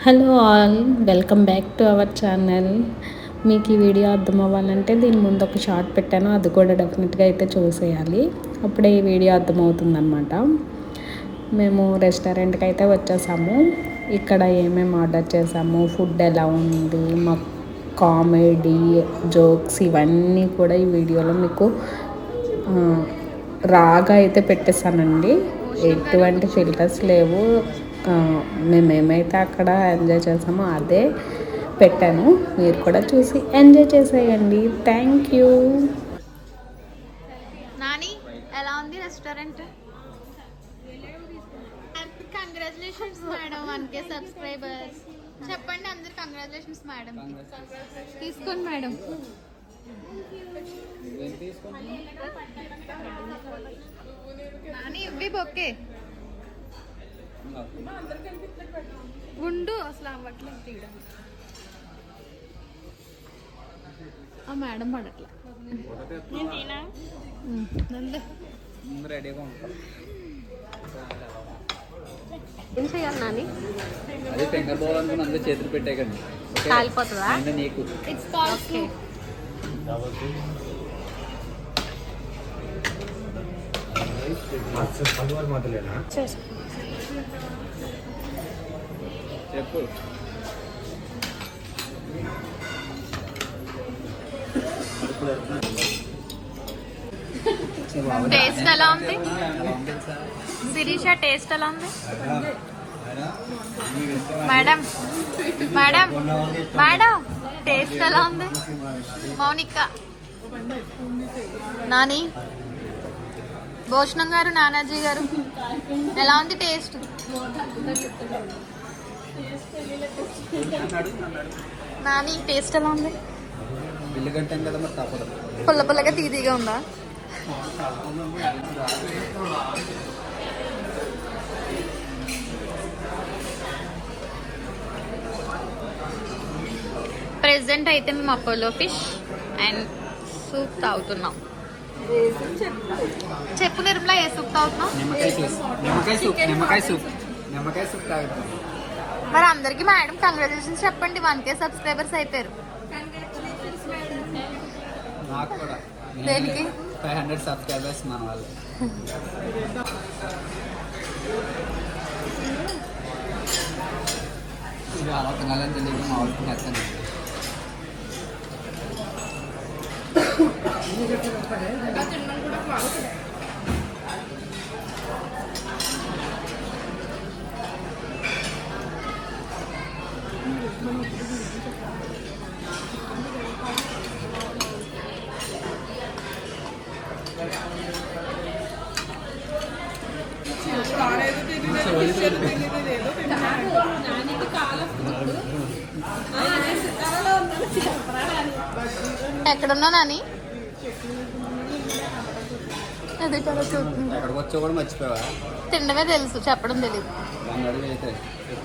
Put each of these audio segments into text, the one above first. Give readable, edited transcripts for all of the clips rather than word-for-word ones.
Hello all, welcome back to our channel. మీకు ఈ video అర్థం అవ్వాలంటే దీని ముందు ఒక షార్ట్ పెట్టాను, అది కూడా డెఫినెట్గా అయితే చూసేయాలి. అప్పుడే ఈ వీడియో అర్థమవుతుందన్నమాట. మేము రెస్టారెంట్కి అయితే వచ్చేసాము. ఇక్కడ ఏమేమి ఆర్డర్ చేసాము, ఫుడ్ ఎలా ఉంది, మా కామెడీ జోక్స్ ఇవన్నీ కూడా ఈ వీడియోలో మీకు రాగా అయితే పెట్టేస్తానండి. ఎటువంటి ఫిల్టర్స్ లేవు. మేమేమైతే అక్కడ ఎంజాయ్ చేసామో అదే పెట్టాను. మీరు కూడా చూసి ఎంజాయ్ చేసేయండి. Thank you. నాని, ఎలా ఉంది restaurant? Congratulations madam, 1K subscribers. చెప్పండి అందరు కంగ్రాచులేషన్స్ మేడం. తీసుకోండి మేడం. నాని ఇవ్వి బొక్కే ఉండు, అసలు అవ్వట్లేదు తీయడం. ఆ మేడం పడట్లా. ఏం చేయాలి నాని? అదే ఫింగర్ బౌల్ అనుకుని అందరూ చేతులు పెట్టేకండి. కాలిపోతుందా? నీకు ఓకే. చెప్పు. టేస్ట్ ఎలా ఉంది శిరీష? టేస్ట్ ఎలా ఉంది మేడం? మేడం మేడం టేస్ట్ ఎలా ఉంది? మౌనిక, నాని, భూషణం గారు, నానాజీ గారు ఎలా ఉంది టేస్ట్? నాని టేస్ట్ ఎలా ఉంది? పుల్ల పుల్లగా తీదిగా ఉందా? ప్రెసెంట్ అయితే మేము అపోలో ఫిష్ అండ్ సూప్ తాగుతున్నాం. చెప్పు నిర్మలా, ఏ సూప్ తాగుతున్నాం? మరి అందరికి మేడం కంగ్రాచులేషన్స్ చెప్పండి, 1K సబ్స్క్రైబర్స్ అయిపోయారు. దేనికి? 500 సబ్స్క్రైబర్స్ మన వాళ్ళు. ఇది అలా తినాలని తెలియదు, మా వాళ్ళకి నచ్చండి. ఎక్కడున్నా నాని? అది కూడా చూస్తుంది. ఎక్కడికి వచ్చా కూడా మర్చిపోయావా? తినడమే తెలుసు, చెప్పడం తెలియదు.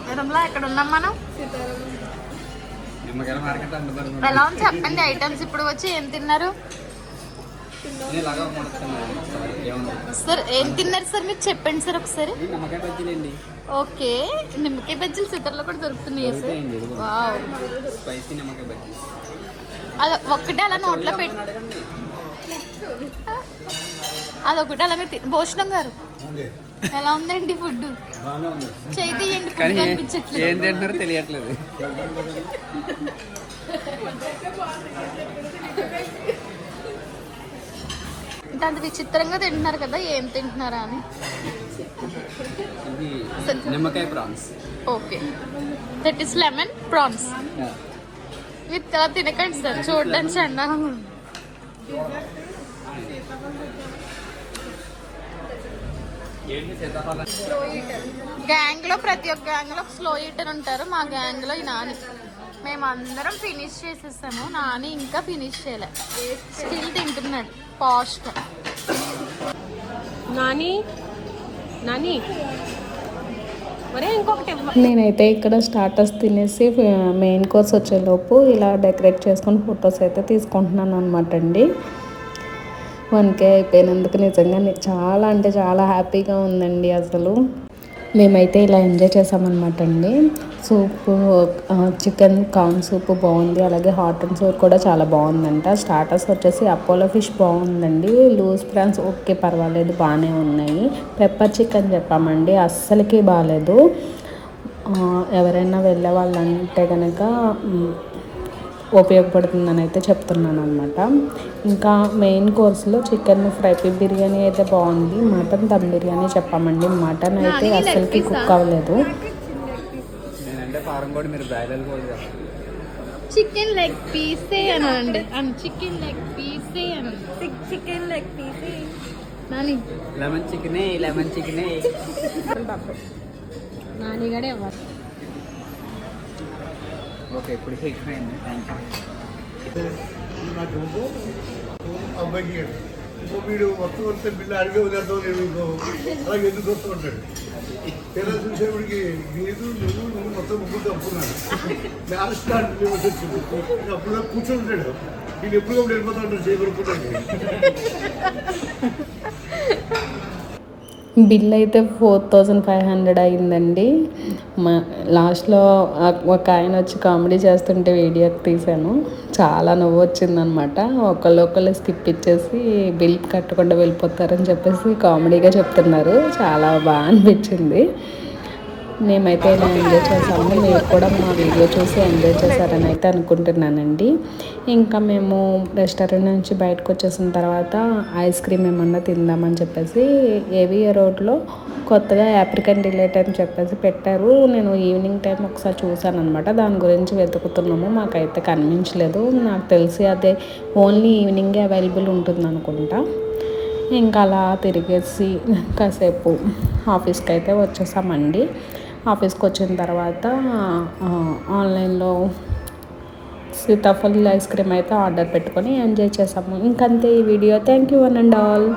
నిర్మలా, ఎక్కడ ఉన్నాం మనం? నిమ్మకాయల మార్కెట్ అందుబాటులో. ఎలా ఉంది చెప్పండి ఐటమ్స్. ఇప్పుడు వచ్చి ఏం తిన్నారు సార్? ఏం తిన్నారు సార్ మీరు చెప్పండి సార్ ఒకసారి. నిమ్మకాయ బజ్జీలండి. ఓకే, నిమ్మకాయ బజ్జీలు సితర్లో కూడా దొరుకుతున్నాయి సార్. వావ్, స్పైసీ నిమ్మకాయ బజ్జీ. అది ఒక్కటే అలా నోట్లో పెట్టి, అదొకటి అలాగే భూషణం గారు ఎలా ఉందండి ఫుడ్? చేతి ఏంటి ఫుడ్ కనిపించట్లేదు. ఏం తింటున్నారో తెలియట్లేదు. అంత విచిత్రంగా తింటున్నారు కదా, ఏం తింటున్నారా అని. నిమ్మకాయ prawns. Okay, that is lemon prawns with తినకండి సార్, చూడడానికి చండాలంగా ఉంది. గ్యాంగ్ లో ప్రతి ఒక్క గ్యాంగ్ లో స్లో ఈటర్ ఉంటారు. మా గ్యాంగ్ లో ఈ నాని. మేమందరం ఫినిష్ చేసేసాము, నాని ఇంకా ఫినిష్ చేయలే, స్టిల్ తింటున్నాడు పాష్ గా. నాని నాని నేనైతే ఇక్కడ స్టార్టర్స్ తినేసి మెయిన్ కోర్స్ వచ్చేలోపు ఇలా డెకరేట్ చేసుకొని ఫొటోస్ అయితే తీసుకుంటున్నాను అనమాట అండి. 1K అయిపోయినందుకు నిజంగా చాలా అంటే చాలా హ్యాపీగా ఉందండి. అసలు మేమైతే ఇలా ఎంజాయ్ చేసామన్నమాట అండి. సూప్ చికెన్ కార్న్ సూప్ బాగుంది, అలాగే హాట్ అండ్ సోర్ కూడా చాలా బాగుందంట. స్టార్టర్స్ వచ్చేసి అపోలో ఫిష్ బాగుందండి, లూజ్ ప్రాన్స్ ఓకే పర్వాలేదు బాగానే ఉన్నాయి. పెప్పర్ చికెన్ చెప్పామండి, అస్సలకి బాగాలేదు. ఎవరైనా వెళ్ళే వాళ్ళంటే కనుక ఉపయోగపడుతుందని అయితే చెప్తున్నాను అనమాట. ఇంకా మెయిన్ కోర్స్లో చికెన్ ఫ్రై బిర్యానీ అయితే బాగుంది. మటన్ దమ్ బిర్యానీ చెప్పామండి, మటన్ అయితే అస్సలకి కుక్ అవ్వలేదు. నేనంటే ఫారం కూడా మీరు బ్రాయిలర్ కూడా చికెన్ లెగ్ పీసే అనండి, చికెన్ లెగ్ పీసే అనండి, చికెన్ లెగ్ పీసే నాని లెమన్ చికెనే నాని గడే ఇవ్వాలి. ఓకే ఇప్పుడు అయిపోయింది. అబ్బాయికి ఇంకో వీడు వస్తూ వస్తే బిల్లు అడిగే వదిలేద్దాం నేను ఇంకో అలాగే ఎందుకు వస్తూ ఉంటాడు. ఎలా చూసేవాడికి లేదు నువ్వు మొత్తం ముగ్గురు తప్పున్నాడు. లాస్ట్ వచ్చింది అప్పుడు కూర్చొని ఉంటాడు. నేను ఎప్పుడు వెళ్ళిపోతా ఉంటాడు చేయబడుకుంటాడు. బిల్ అయితే 4500 అయిందండి. లాస్ట్లో ఒక ఆయన వచ్చి కామెడీ చేస్తుంటే వీడియో తీశాను, చాలా నవ్వు వచ్చిందనమాట. ఒకళ్ళు స్కిప్ ఇచ్చేసి బిల్ కట్టకుండా వెళ్ళిపోతారని చెప్పేసి కామెడీగా చెప్తున్నారు, చాలా బాగా అనిపించింది. మేమైతే ఇలా ఎంజాయ్ చేసాము, మీరు కూడా మా వీడియో చూసి ఎంజాయ్ చేశారని అయితే అనుకుంటున్నానండి. ఇంకా మేము రెస్టారెంట్ నుంచి బయటకు వచ్చేసిన తర్వాత ఐస్ క్రీమ్ ఏమన్నా తిందామని చెప్పేసి ఏవిఆర్ రోడ్లో కొత్తగా ఆఫ్రికన్ డిలైట్ అని చెప్పేసి పెట్టారు. నేను ఈవినింగ్ టైం ఒకసారి చూసాను అనమాట, దాని గురించి వెతుకుతున్నాము, మాకైతే కనిపించలేదు. నాకు తెలిసి అదే ఓన్లీ ఈవినింగే అవైలబుల్ ఉంటుంది అనుకుంటా. ఇంకా అలా తిరిగేసి కాసేపు ఆఫీస్కి అయితే వచ్చేసామండి. ఆఫీస్కి వచ్చిన తర్వాత ఆన్లైన్లో సీతాఫల్ ఐస్ క్రీమ్ అయితే ఆర్డర్ పెట్టుకొని ఎంజాయ్ చేసాము. ఇంకంతే ఈ video. Thank you one and all.